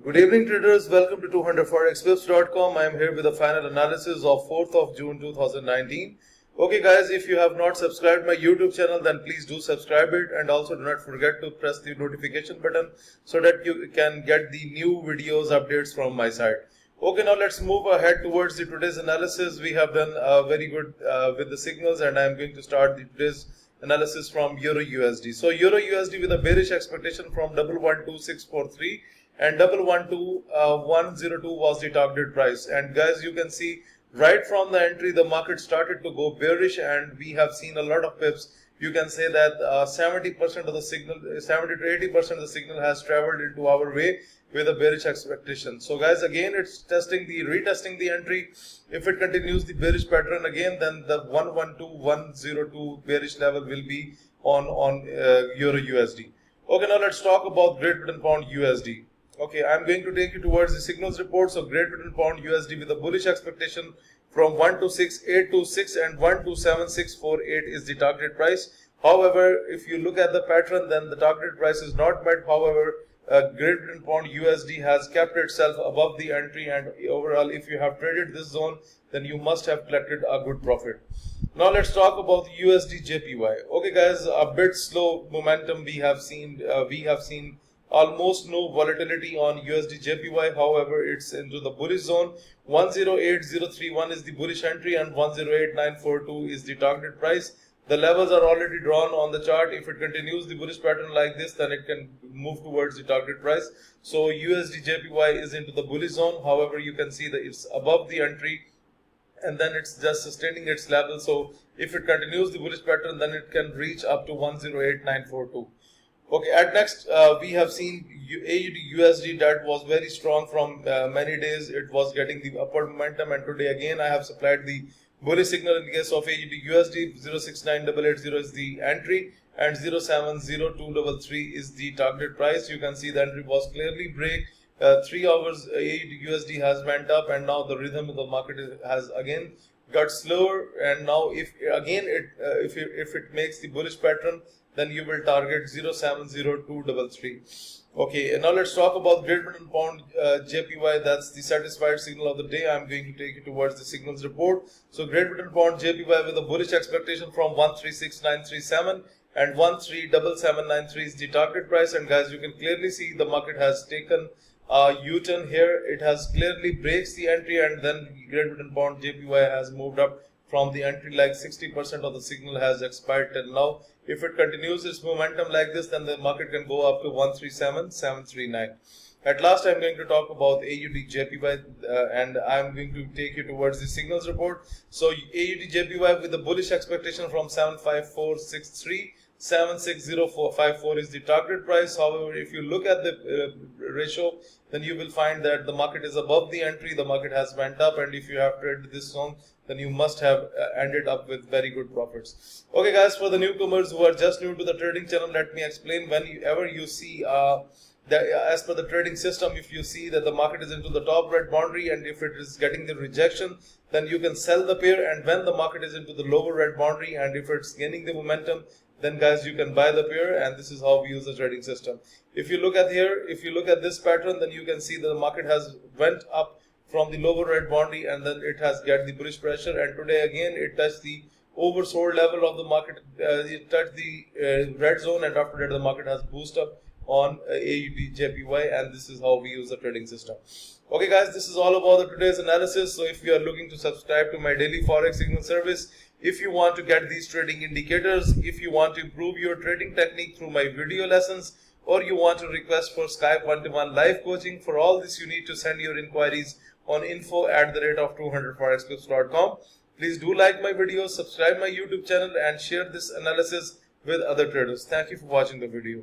Good evening traders, welcome to 200forexpips.com. I am here with the final analysis of 4th of June 2019. Okay guys, if you have not subscribed my YouTube channel, then please do subscribe it, and also do not forget to press the notification button so that you can get the new videos updates from my side. Okay, now let's move ahead towards the today's analysis. We have done very good with the signals, and I am going to start today's analysis from Euro USD. So Euro USD with a bearish expectation from 112643 and 112102 was the target price. And guys, you can see right from the entry the market started to go bearish, and we have seen a lot of pips. You can say that 70% of the signal, 70 to 80% of the signal has traveled into our way with a bearish expectation. So guys, again it's retesting the entry. If it continues the bearish pattern again, then the 112102 bearish level will be on Euro USD. Okay, now let's talk about Great Britain Pound USD. Okay, I'm going to take you towards the signals report. So Great Britain Pound USD with a bullish expectation from 126826 and 127648 is the target price. However, if you look at the pattern, then the target price is not met. However, Great Britain Pound USD has kept itself above the entry, and overall, if you have traded this zone, then you must have collected a good profit. Now let's talk about the USD JPY. Okay guys, a bit slow momentum we have seen. Almost no volatility on USD JPY. However, it's into the bullish zone. 108031 is the bullish entry and 108942 is the target price. The levels are already drawn on the chart. If it continues the bullish pattern like this, then it can move towards the target price. So USD JPY is into the bullish zone. However, you can see that it's above the entry, and then it's just sustaining its level. So if it continues the bullish pattern, then it can reach up to 108942. Okay, at next we have seen AUD USD that was very strong from many days. It was getting the upward momentum, and today again I have supplied the bullish signal in case of AUD USD. 069880 is the entry and 070233 is the target price. You can see the entry was clearly break. 3 hours AUD USD has went up, and now the rhythm of the market has again got slower. And now if it makes the bullish pattern, then you will target 070233. Okay, and now let's talk about Great Britain Pound JPY. That's the satisfied signal of the day. I'm going to take you towards the signals report. So Great Britain Pound JPY with a bullish expectation from 136937 and 137793 is the target price. And guys, you can clearly see the market has taken a U-turn here. It has clearly breaks the entry, and then Great Britain Pound JPY has moved up from the entry, like 60% of the signal has expired till now. If it continues its momentum like this, then the market can go up to 137739. At last, I'm going to talk about AUD JPY, and I'm going to take you towards the signals report. So AUD JPY with a bullish expectation from 75463. 76054 is the target price. However, if you look at the ratio, then you will find that the market is above the entry. The market has went up, and if you have traded this zone, then you must have ended up with very good profits. Okay guys, for the newcomers who are just new to the trading channel, let me explain. Whenever you see that as per the trading system, if you see that the market is into the top red boundary, and if it is getting the rejection, then you can sell the pair. And when the market is into the lower red boundary, and if it's gaining the momentum, then guys you can buy the pair. And this is how we use the trading system. If you look at here, if you look at this pattern, then you can see that the market has went up from the lower red boundary, and then it has get the bullish pressure, and today again it touched the oversold level of the market. It touched the red zone, and after that the market has boosted up on AUD JPY, and this is how we use the trading system. Okay guys, this is all about the today's analysis. So if you are looking to subscribe to my daily forex signal service, if you want to get these trading indicators, if you want to improve your trading technique through my video lessons, or you want to request for Skype one-to-one live coaching, for all this you need to send your inquiries on info@200forexpips.com. Please do like my videos, subscribe my YouTube channel, and share this analysis with other traders. Thank you for watching the video.